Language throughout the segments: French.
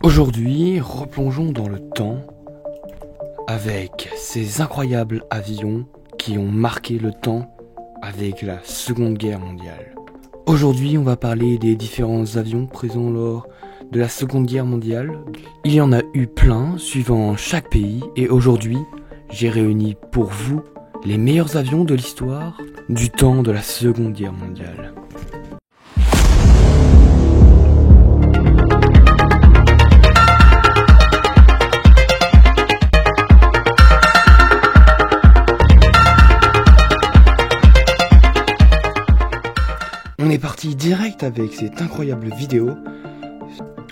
Aujourd'hui, replongeons dans le temps avec ces incroyables avions qui ont marqué le temps avec la Seconde Guerre mondiale. Aujourd'hui, on va parler des différents avions présents lors de la Seconde Guerre mondiale. Il y en a eu plein, suivant chaque pays, et aujourd'hui, j'ai réuni pour vous les meilleurs avions de l'histoire du temps de la Seconde Guerre mondiale. On est parti direct avec cette incroyable vidéo.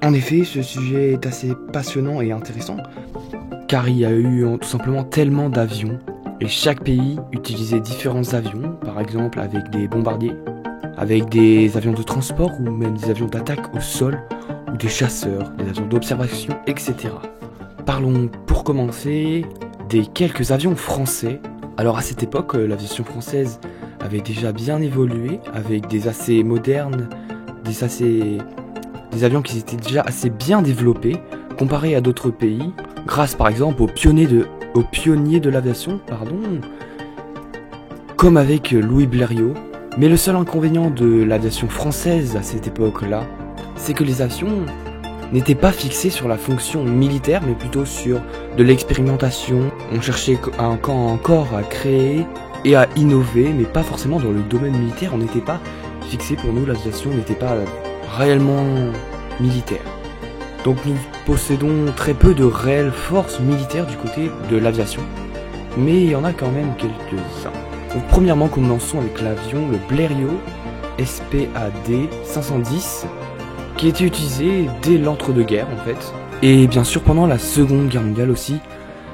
En effet, ce sujet est assez passionnant et intéressant, car il y a eu tout simplement tellement d'avions, et chaque pays utilisait différents avions, par exemple avec des bombardiers, avec des avions de transport ou même des avions d'attaque au sol, ou des chasseurs, des avions d'observation, etc. Parlons pour commencer des quelques avions français. Alors à cette époque, l'aviation française avait déjà bien évolué, avec des assez modernes, des avions qui étaient déjà assez bien développés, comparés à d'autres pays, grâce par exemple aux pionniers de l'aviation, comme avec Louis Blériot. Mais le seul inconvénient de l'aviation française à cette époque-là, c'est que les avions n'étaient pas fixés sur la fonction militaire, mais plutôt sur de l'expérimentation. On cherchait encore à créer et à innover, mais pas forcément dans le domaine militaire. On n'était pas fixé, pour nous l'aviation n'était pas réellement militaire. Donc nous possédons très peu de réelles forces militaires du côté de l'aviation, mais il y en a quand même quelques-uns. Donc premièrement, commençons avec l'avion le Blériot SPAD 510, qui était utilisé dès l'entre-deux-guerres en fait, et bien sûr pendant la Seconde Guerre mondiale aussi.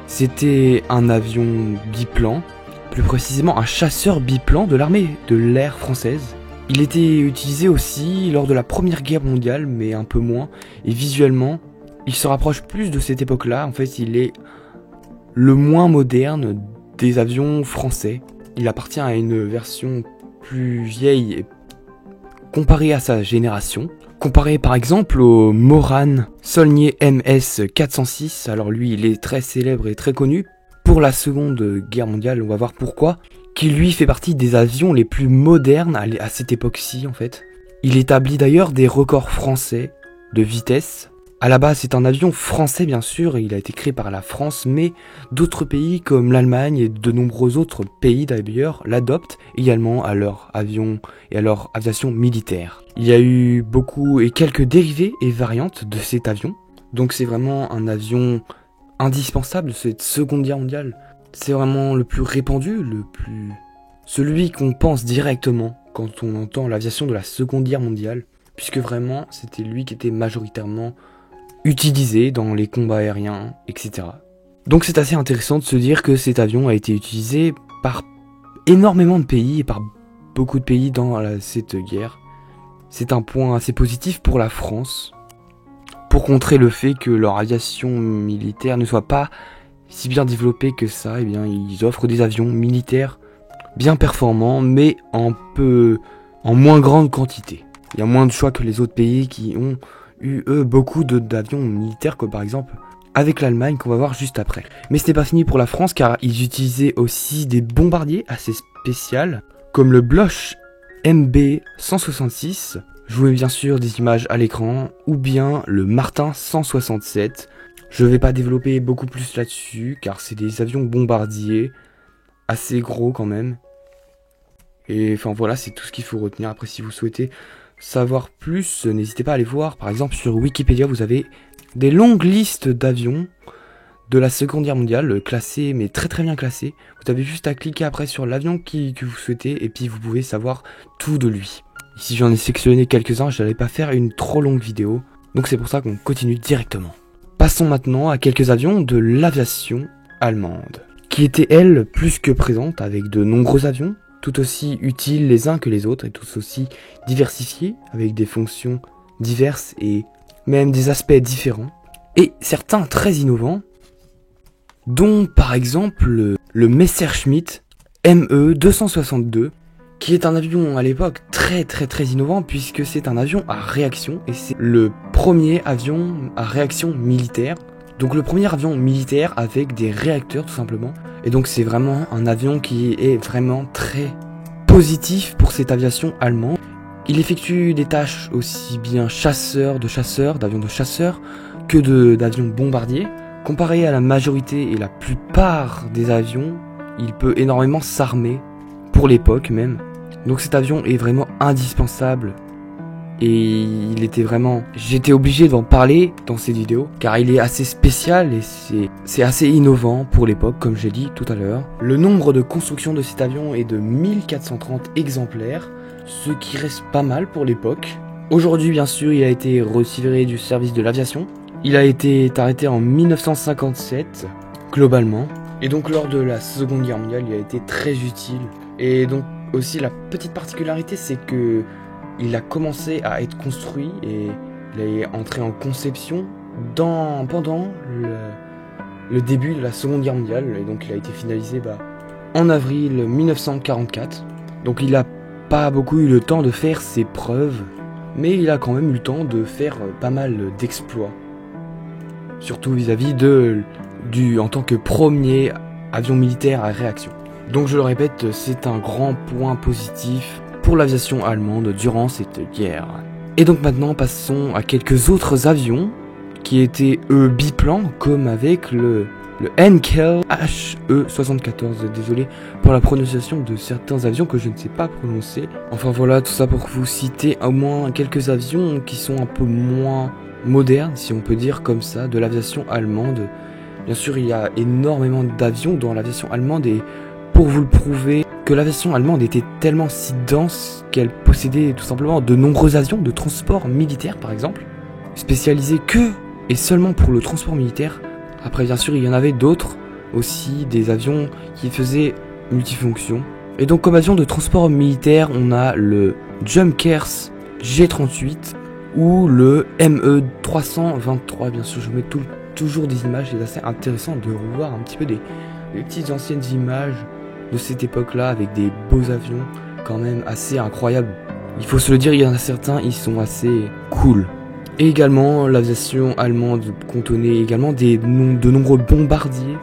C'était un avion biplan, plus précisément un chasseur biplan de l'armée de l'air française. Il était utilisé aussi lors de la Première Guerre mondiale, mais un peu moins, et visuellement, il se rapproche plus de cette époque-là. En fait, il est le moins moderne des avions français. Il appartient à une version plus vieille comparée à sa génération. Comparé par exemple au Morane Saulnier MS 406, alors lui il est très célèbre et très connu pour la Seconde Guerre mondiale, on va voir pourquoi, qui lui fait partie des avions les plus modernes à cette époque-ci en fait. Il établit d'ailleurs des records français de vitesse. À la base c'est un avion français bien sûr, il a été créé par la France, mais d'autres pays comme l'Allemagne et de nombreux autres pays d'ailleurs l'adoptent également à leur avion et à leur aviation militaire. Il y a eu beaucoup et quelques dérivés et variantes de cet avion, donc c'est vraiment un avion indispensable de cette Seconde Guerre mondiale. C'est vraiment le plus répandu, celui qu'on pense directement quand on entend l'aviation de la Seconde Guerre mondiale, puisque vraiment c'était lui qui était majoritairement utilisé dans les combats aériens, etc. Donc c'est assez intéressant de se dire que cet avion a été utilisé par énormément de pays et par beaucoup de pays dans cette guerre. C'est un point assez positif pour la France, pour contrer le fait que leur aviation militaire ne soit pas si bien développée que ça. Eh bien, ils offrent des avions militaires bien performants, mais en moins grande quantité. Il y a moins de choix que les autres pays qui ont eu, eux, beaucoup d'avions militaires, comme par exemple avec l'Allemagne, qu'on va voir juste après. Mais c'était pas fini pour la France, car ils utilisaient aussi des bombardiers assez spéciaux, comme le Bloch MB 166, je vous mets bien sûr des images à l'écran, ou bien le Martin 167. Je vais pas développer beaucoup plus là-dessus, car c'est des avions bombardiers, assez gros quand même. Et enfin voilà, c'est tout ce qu'il faut retenir. Après, si vous souhaitez savoir plus, n'hésitez pas à aller voir. Par exemple, sur Wikipédia, vous avez des longues listes d'avions de la Seconde Guerre mondiale, classés, mais très très bien classés. Vous avez juste à cliquer après sur l'avion que vous souhaitez, et puis vous pouvez savoir tout de lui. Ici j'en ai sélectionné quelques-uns, je n'allais pas faire une trop longue vidéo, donc c'est pour ça qu'on continue directement. Passons maintenant à quelques avions de l'aviation allemande, qui étaient elles plus que présentes, avec de nombreux avions, tout aussi utiles les uns que les autres, et tous aussi diversifiés, avec des fonctions diverses et même des aspects différents, et certains très innovants, dont par exemple le Messerschmitt ME 262, qui est un avion à l'époque très innovant puisque c'est un avion à réaction et c'est le premier avion à réaction militaire. Donc le premier avion militaire avec des réacteurs tout simplement. Et donc c'est vraiment un avion qui est vraiment très positif pour cette aviation allemande. Il effectue des tâches aussi bien d'avions de chasseurs que d'avions bombardiers. Comparé à la majorité et la plupart des avions, il peut énormément s'armer, pour l'époque même. Donc cet avion est vraiment indispensable. Et j'étais obligé d'en parler dans cette vidéo, car il est assez spécial et c'est assez innovant pour l'époque, comme j'ai dit tout à l'heure. Le nombre de construction de cet avion est de 1430 exemplaires, ce qui reste pas mal pour l'époque. Aujourd'hui, bien sûr, il a été retiré du service de l'aviation. Il a été arrêté en 1957, globalement. Et donc lors de la Seconde Guerre mondiale, il a été très utile. Et donc aussi la petite particularité, c'est que il a commencé à être construit et il est entré en conception pendant le début de la Seconde Guerre mondiale. Et donc il a été finalisé en avril 1944. Donc il n'a pas beaucoup eu le temps de faire ses preuves, mais il a quand même eu le temps de faire pas mal d'exploits. Surtout vis-à-vis en tant que premier avion militaire à réaction. Donc je le répète, c'est un grand point positif pour l'aviation allemande durant cette guerre. Et donc maintenant passons à quelques autres avions qui étaient eux biplans, comme avec le Henkel HE-74. Désolé pour la prononciation de certains avions que je ne sais pas prononcer. Enfin voilà, tout ça pour vous citer au moins quelques avions qui sont un peu moins moderne, si on peut dire comme ça, de l'aviation allemande. Bien sûr, il y a énormément d'avions dans l'aviation allemande et pour vous le prouver que l'aviation allemande était tellement si dense qu'elle possédait tout simplement de nombreux avions de transport militaire par exemple, spécialisés que et seulement pour le transport militaire. Après bien sûr, il y en avait d'autres aussi, des avions qui faisaient multifonction. Et donc comme avion de transport militaire, on a le Junkers G38 ou le ME-323, bien sûr, je vous mets toujours des images, c'est assez intéressant de revoir un petit peu des petites anciennes images de cette époque-là, avec des beaux avions, quand même assez incroyables. Il faut se le dire, il y en a certains, ils sont assez cool. Et également, l'aviation allemande contenait également de nombreux bombardiers,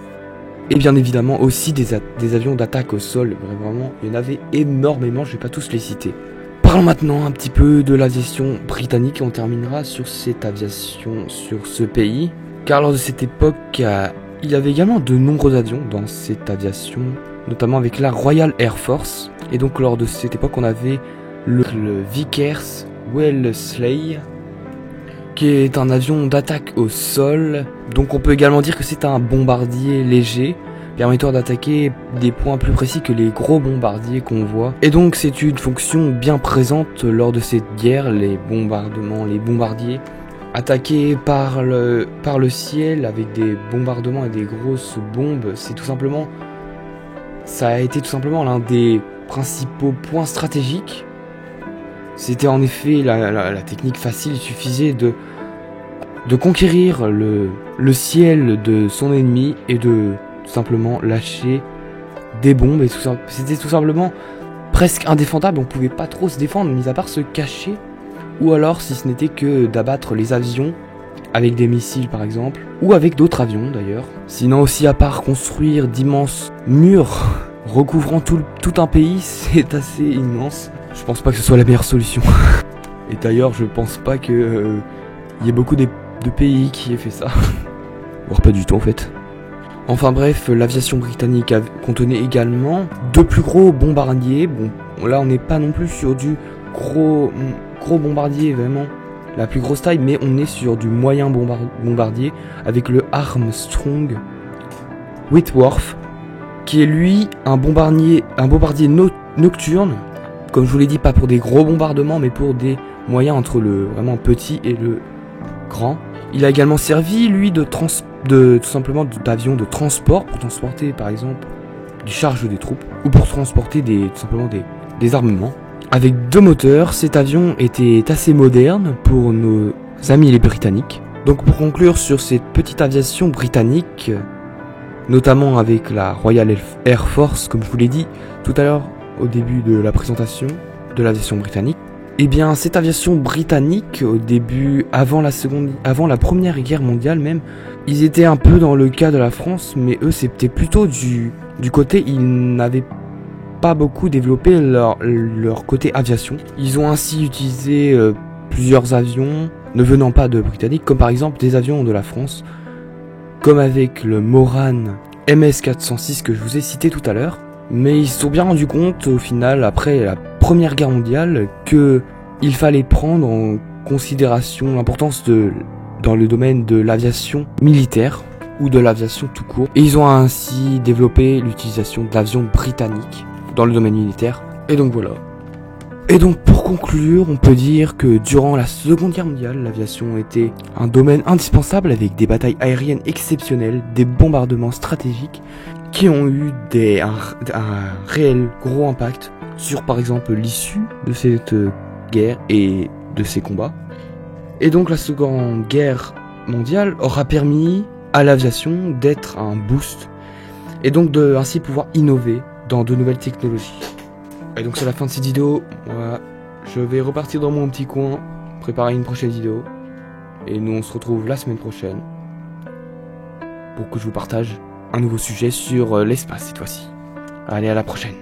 et bien évidemment aussi des avions d'attaque au sol. Vraiment, il y en avait énormément, je vais pas tous les citer. Parlons maintenant un petit peu de l'aviation britannique et on terminera sur cette aviation, sur ce pays. Car lors de cette époque, il y avait également de nombreux avions dans cette aviation, notamment avec la Royal Air Force. Et donc lors de cette époque, on avait le Vickers Wellesley, qui est un avion d'attaque au sol. Donc on peut également dire que c'est un bombardier léger, permettant d'attaquer des points plus précis que les gros bombardiers qu'on voit. Et donc c'est une fonction bien présente lors de cette guerre, les bombardiers attaqués par le ciel avec des bombardements et des grosses bombes. Ça a été tout simplement l'un des principaux points stratégiques. C'était en effet la technique facile, il suffisait de conquérir le ciel de son ennemi et de tout simplement lâcher des bombes. Et c'était tout simplement presque indéfendable, on pouvait pas trop se défendre, mis à part se cacher, ou alors si ce n'était que d'abattre les avions avec des missiles par exemple, ou avec d'autres avions d'ailleurs. Sinon aussi, à part construire d'immenses murs recouvrant tout un pays, c'est assez immense. Je pense pas que ce soit la meilleure solution. Et d'ailleurs, je pense pas que y ait beaucoup de pays qui aient fait ça. Voire pas du tout en fait. Enfin bref, l'aviation britannique contenait également deux plus gros bombardiers. Bon, là on n'est pas non plus sur du gros bombardier, vraiment la plus grosse taille, mais on est sur du moyen bombardier avec le Armstrong Whitworth, qui est lui un bombardier nocturne. Comme je vous l'ai dit, pas pour des gros bombardements, mais pour des moyens entre le vraiment petit et le grand. Il a également servi, lui, tout simplement d'avion de transport, pour transporter, par exemple, des charges des troupes, ou pour transporter tout simplement des armements. Avec deux moteurs, cet avion était assez moderne pour nos amis les Britanniques. Donc pour conclure sur cette petite aviation britannique, notamment avec la Royal Air Force, comme je vous l'ai dit tout à l'heure au début de la présentation de l'aviation britannique. Eh bien, cette aviation britannique, au début, avant la Première Guerre mondiale même, ils étaient un peu dans le cas de la France, mais eux, c'était plutôt du côté, ils n'avaient pas beaucoup développé leur côté aviation. Ils ont ainsi utilisé plusieurs avions ne venant pas de Britanniques, comme par exemple des avions de la France, comme avec le Morane MS-406 que je vous ai cité tout à l'heure. Mais ils se sont bien rendus compte au final, après la Première Guerre mondiale, que il fallait prendre en considération l'importance dans le domaine de l'aviation militaire ou de l'aviation tout court. Et ils ont ainsi développé l'utilisation de l'avion britannique dans le domaine militaire. Et donc voilà. Et donc pour conclure, on peut dire que durant la Seconde Guerre mondiale, l'aviation était un domaine indispensable avec des batailles aériennes exceptionnelles, des bombardements stratégiques qui ont eu un réel gros impact sur par exemple l'issue de cette guerre et de ces combats. Et donc la Seconde Guerre mondiale aura permis à l'aviation d'être un boost et donc de ainsi pouvoir innover dans de nouvelles technologies. Et donc c'est la fin de cette vidéo. Voilà. Je vais repartir dans mon petit coin, préparer une prochaine vidéo. Et nous on se retrouve la semaine prochaine pour que je vous partage un nouveau sujet sur l'espace cette fois-ci. Allez, à la prochaine.